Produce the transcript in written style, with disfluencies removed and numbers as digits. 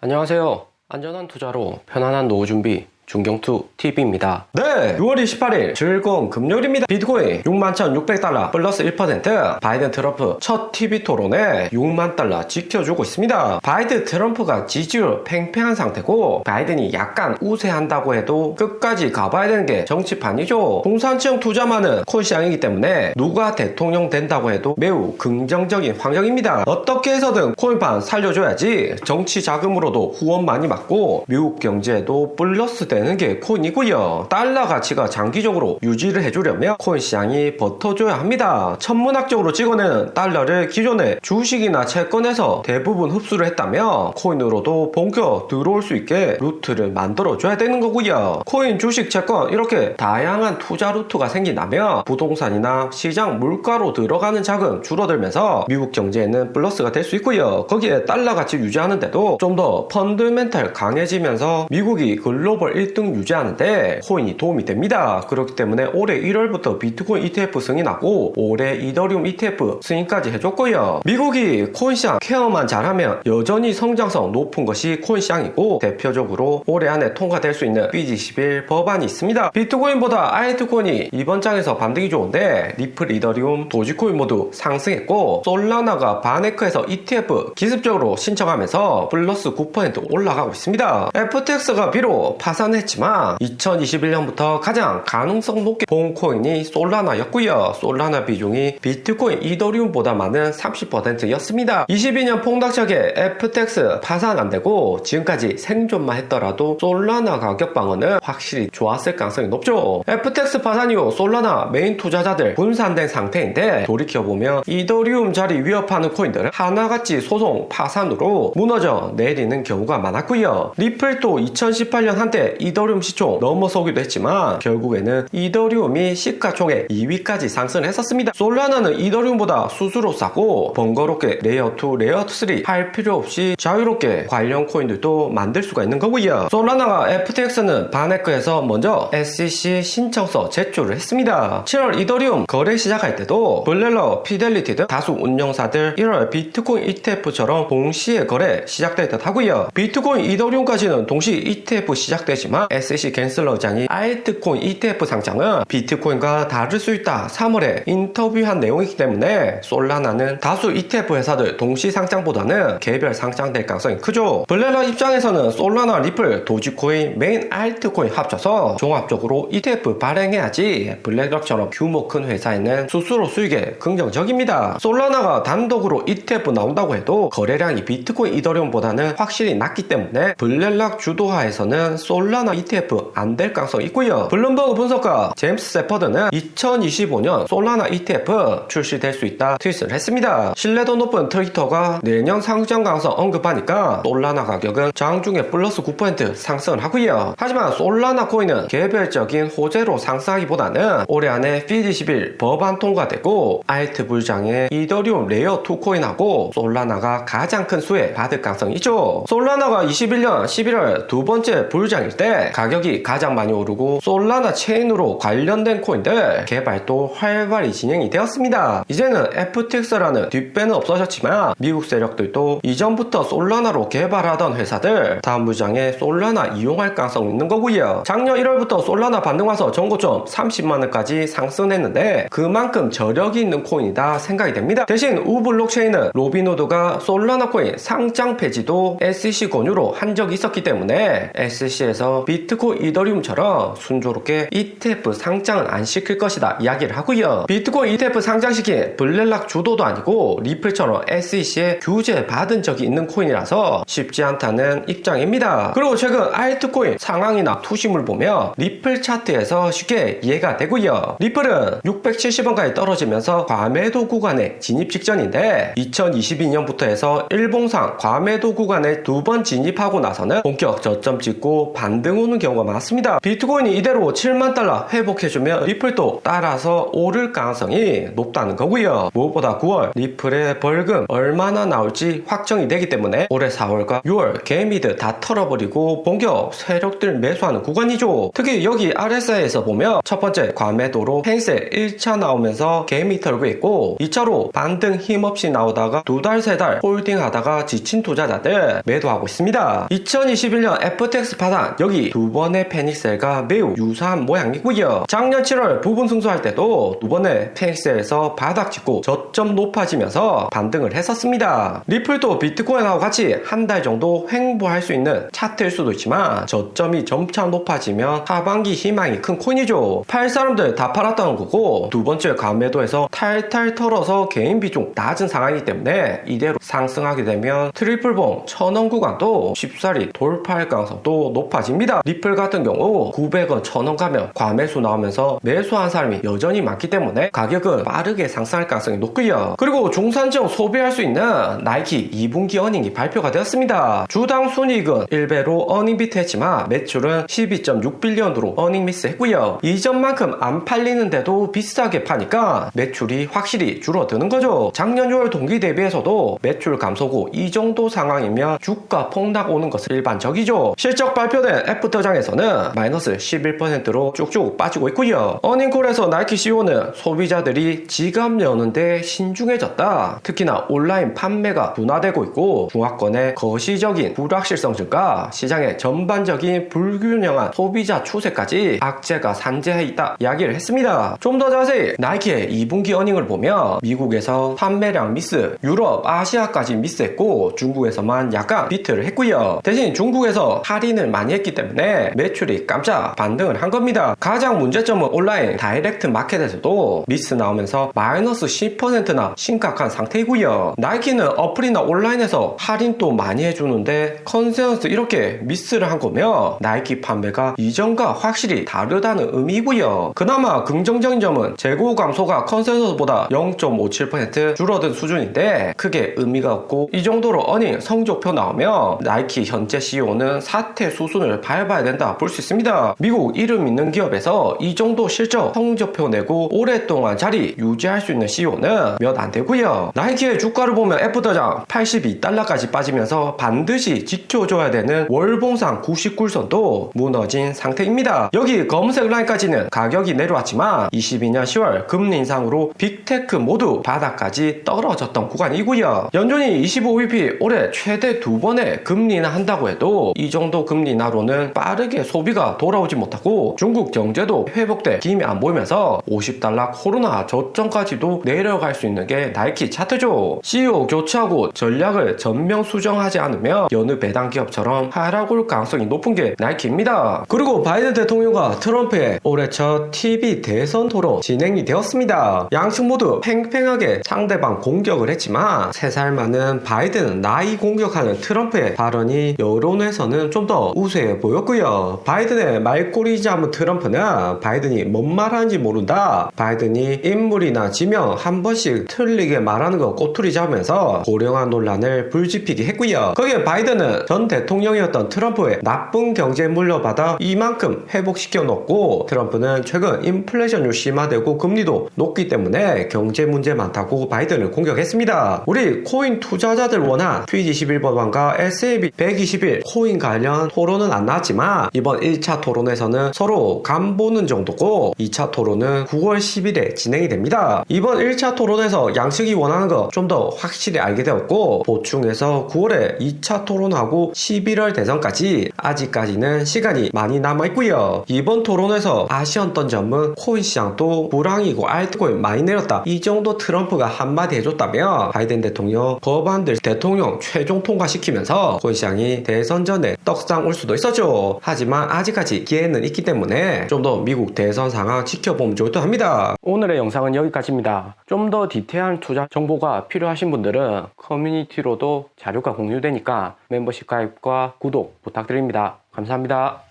안녕하세요. 안전한 투자로 편안한 노후 준비 중경투TV입니다. 네, 6월 28일 즐거운 금요일입니다. 비트코인 61,600달러 플러스 1%. 바이든 트럼프 첫 TV 토론에 6만 달러 지켜주고 있습니다. 바이든 트럼프가 지지율 팽팽한 상태고 바이든이 약간 우세한다고 해도 끝까지 가봐야 되는 게 정치판이죠. 공산층 투자만은 코인 시장이기 때문에 누가 대통령 된다고 해도 매우 긍정적인 환경입니다. 어떻게 해서든 코인판 살려줘야지 정치 자금으로도 후원 많이 받고 미국 경제에도 플러스 되는 게 코인이고요. 달러 가치가 장기적으로 유지를 해주려면 코인 시장이 버텨줘야 합니다. 천문학적으로 찍어내는 달러를 기존의 주식이나 채권에서 대부분 흡수를 했다면 코인으로도 본격 들어올 수 있게 루트를 만들어줘야 되는 거고요. 코인, 주식, 채권 이렇게 다양한 투자 루트가 생긴다면 부동산이나 시장 물가로 들어가는 자금 줄어들면서 미국 경제에는 플러스가 될 수 있고요. 거기에 달러 가치 유지하는데도 좀 더 펀드멘탈 강해지면서 미국이 글로벌 1등 유지하는데 코인이 도움이 됩니다. 그렇기 때문에 올해 1월부터 비트코인 ETF 승인하고 올해 이더리움 ETF 승인까지 해줬고요. 미국이 코인 시장 케어만 잘하면 여전히 성장성 높은 것이 코인 시장이고 대표적으로 올해 안에 통과될 수 있는 BG11 법안이 있습니다. 비트코인보다 알트코인이 이번 장에서 반등이 좋은데 리플, 이더리움, 도지코인 모두 상승했고 솔라나가 바네크에서 ETF 기습적으로 신청하면서 플러스 9% 올라가고 있습니다. FTX가 비록 파산했지만 2021년부터 가장 가능성 높게 본 코인이 솔라나였고요. 솔라나 비중이 비트코인, 이더리움보다 많은 30%였습니다. 22년 폭락적에 FTX 파산 안되고 지금까지 생존만 했더라도 솔라나 가격 방어는 확실히 좋았을 가능성이 높죠. FTX 파산 이후 솔라나 메인 투자자들 분산된 상태인데 돌이켜보면 이더리움 자리 위협하는 코인들은 하나같이 소송 파산으로 무너져 내리는 경우가 많았고요. 리플도 2018년 한때 이더리움 시총 넘어서기도 했지만 결국에는 이더리움이 시가총액 2위까지 상승했었습니다. 솔라나는 이더리움보다 수수료 싸고 번거롭게 레이어2, 레이어3 할 필요 없이 자유롭게 관련 코인들도 만들 수가 있는 거고요. 솔라나가 FTX는 바네크에서 먼저 SEC 신청서 제출을 했습니다. 7월 이더리움 거래 시작할 때도 블렐러, 피델리티 등 다수 운영사들 1월 비트코인 ETF처럼 동시에 거래 시작될 듯 하고요. 비트코인, 이더리움까지는 동시 ETF 시작되지만 SEC 갠슬러장이 알트코인 ETF 상장은 비트코인과 다를 수 있다 3월에 인터뷰한 내용이기 때문에 솔라나는 다수 ETF 회사들 동시 상장보다는 개별 상장될 가능성이 크죠. 블렐러 입장에서는 솔라나, 리플, 도지코인, 메인 알트코인 합쳐서 종합적으로 ETF 발행해야지 블랙록처럼 규모 큰 회사에는 수수료 수익에 긍정적입니다. 솔라나가 단독으로 ETF 나온다고 해도 거래량이 비트코인, 이더리움보다는 확실히 낮기 때문에 블랙록 주도하에서는 솔라나 ETF 안 될 가능성이 있고요. 블룸버그 분석가 제임스 세퍼드는 2025년 솔라나 ETF 출시될 수 있다 트윗을 했습니다. 신뢰도 높은 트위터가 내년 상장 가능성 언급하니까 솔라나 가격은 장중에 플러스 9% 상승을 하고요. 하지만 솔라나 코인은 개별적인 호재로 상승하기보다는 올해 안에 BG11 법안 통과되고 알트 불장에 이더리움 레이어2 코인하고 솔라나가 가장 큰 수혜 받을 가능성이 있죠. 솔라나가 21년 11월 두 번째 불장일 때 가격이 가장 많이 오르고 솔라나 체인으로 관련된 코인들 개발도 활발히 진행이 되었습니다. 이제는 FTX라는 뒷배는 없어졌지만 미국 세력들도 이전부터 솔라나로 개발하던 회사들 다음 불장에 솔라나 이용할 가능성이 있는 거고요. 작년 1월부터 솔라나 반등 와서 전고점 30만원까지 상승했는데 그만큼 저력이 있는 코인이다 생각이 됩니다. 대신 우블록체인은 로비노드가 솔라나 코인 상장 폐지도 SEC 권유로 한 적이 있었기 때문에 SEC에서 비트코인, 이더리움처럼 순조롭게 ETF 상장은 안 시킬 것이다 이야기를 하고요. 비트코인 ETF 상장시킨 블랙록 주도도 아니고 리플처럼 SEC에 규제 받은 적이 있는 코인이라서 쉽지 않다는 입장입니다. 그리고 최근 알트코인 상황이나 투심을 보면 리플 차트에서 쉽게 이해가 되고요. 리플은 670원까지 떨어지면서 과매도 구간에 진입 직전인데 2022년부터 해서 일봉상 과매도 구간에 두 번 진입하고 나서는 본격 저점 찍고 반등 반등 오는 경우가 많습니다. 비트코인이 이대로 7만 달러 회복해주면 리플도 따라서 오를 가능성이 높다는 거고요. 무엇보다 9월 리플의 벌금 얼마나 나올지 확정이 되기 때문에 올해 4월과 6월 개미들 다 털어버리고 본격 세력들 매수하는 구간이죠. 특히 여기 RSI에서 보면 첫 번째 과매도로 펜셀 1차 나오면서 개미 털고 있고 2차로 반등 힘없이 나오다가 2달 3달 홀딩하다가 지친 투자자들 매도하고 있습니다. 2021년 FTX 파산 여기 두 번의 패닉셀과 매우 유사한 모양이고요. 작년 7월 부분 승소할 때도 두 번의 패닉셀에서 바닥 찍고 저점 높아지면서 반등을 했었습니다. 리플도 비트코인하고 같이 한 달 정도 횡보할 수 있는 차트일 수도 있지만 저점이 점차 높아지면 하반기 희망이 큰 코인이죠. 팔 사람들 다 팔았다는 거고 두 번째 과매도에서 탈탈 털어서 개인 비중 낮은 상황이기 때문에 이대로 상승하게 되면 트리플봉 1000원 구간도 쉽사리 돌파할 가능성도 높아집니다. 리플 같은 경우 900원 1000원 가면 과매수 나오면서 매수한 사람이 여전히 많기 때문에 가격은 빠르게 상승할 가능성이 높고요. 그리고 중산층 소비할 수 있는 나이키 2분기 어닝이 발표가 되었습니다. 주당 순이익은 1배로 어닝 비트했지만 매출은 12.6빌리언으로 어닝 미스했고요. 이전만큼 안 팔리는데도 비싸게 파니까 매출이 확실히 줄어드는 거죠. 작년 6월 동기 대비해서도 매출 감소고 이 정도 상황이면 주가 폭락 오는 것은 일반적이죠. 실적 발표된 애프터장에서는 마이너스 11%로 쭉쭉 빠지고 있고요. 어닝콜에서 나이키 CEO는 소비자들이 지갑 여는데 신중해졌다. 특히나 온라인 판매가 둔화되고 있고 중화권의 거시적인 불확실성 증가, 시장의 전반적인 불균형한 소비자 추세까지 악재가 산재해 있다 이야기를 했습니다. 좀 더 자세히 나이키의 2분기 어닝을 보면 미국에서 판매량 미스, 유럽, 아시아까지 미스했고 중국에서만 약간 비트를 했고요. 대신 중국에서 할인을 많이 했기 때문에 매출이 깜짝 반등을 한 겁니다. 가장 문제점은 온라인 다이렉트 마켓에서도 미스 나오면서 마이너스 10%나 심각한 상태이고요. 나이키는 어플이나 온라인에서 할인도 많이 해주는데 컨센서스 이렇게 미스를 한 거면 나이키 판매가 이전과 확실히 다르다는 의미고요. 그나마 긍정적인 점은 재고 감소가 컨센서스보다 0.57% 줄어든 수준인데 크게 의미가 없고 이 정도로 어닝 성적표 나오면 나이키 현재 CEO는 사태 수순을 밟아야 된다 볼 수 있습니다. 미국 이름 있는 기업에서 이 정도 실적 성적표 내고 오랫동안 자리 유지할 수 있는 CEO는 몇 안 되고요. 나이키의 주가를 보면 애프터장 82달러까지 빠지면서 반드시 지켜줘야 되는 월봉상 99선도 무너진 상태입니다. 여기 검은색 라인까지는 가격이 내려왔지만 22년 10월 금리 인상으로 빅테크 모두 바닥까지 떨어졌던 구간이고요. 연준이 25bp 올해 최대 2번의 금리 인하한다고 해도 이 정도 금리 인하로는 빠르게 소비가 돌아오지 못하고 중국 경제도 회복될 기미 안 보이면서 50달러 코로나 저점까지도 내려갈 수 있는 게 나이키 차트죠. CEO 교체하고 전략을 전면 수정하지 않으면 여느 배당 기업처럼 하락 올 가능성이 높은 게 나이키입니다. 그리고 바이든 대통령과 트럼프의 올해 첫 TV 대선 토론 진행이 되었습니다. 양측 모두 팽팽하게 상대방 공격을 했지만 3살 많은 바이든 나이 공격하는 트럼프의 발언이 여론에서는 좀 더 우세해 보였고요. 바이든의 말꼬리 잡은 트럼프는 바이든이 뭔 말하는지 모른다. 바이든이 인물이나 지명 한 번씩 틀리게 말하는 거 꼬투리 잡으면서 고령화 논란을 불지피게 했고요. 거기에 바이든은 전 대통령이었던 트럼프의 나쁜 경제 물려받아 이만큼 회복시켜 놓고 트럼프는 최근 인플레이션율 심화되고 금리도 높기 때문에 경제 문제 많다고 바이든을 공격했습니다. 우리 코인 투자자들 원한 Q21 법안과 SAB 121 코인 관련 토론은 안 나왔지만 이번 1차 토론에서는 서로 간 보는 정도고 2차 토론은 9월 10일에 진행이 됩니다. 이번 1차 토론에서 양측이 원하는 거 좀 더 확실히 알게 되었고 보충해서 9월에 2차 토론하고 11월 대선까지 아직까지는 시간이 많이 남아있고요. 이번 토론에서 아쉬웠던 점은 코인 시장도 불황이고 알트코인 많이 내렸다. 이 정도 트럼프가 한마디 해줬다면 바이든 대통령 법안들 대통령 최종 통과시키면서 코인 시장이 대선 전에 떡상 올 수도 있었죠. 하지만 아직까지 기회는 있기 때문에 좀 더 미국 대선 상황 지켜보면 좋을 듯 합니다. 오늘의 영상은 여기까지입니다. 좀 더 디테일한 투자 정보가 필요하신 분들은 커뮤니티로도 자료가 공유되니까 멤버십 가입과 구독 부탁드립니다. 감사합니다.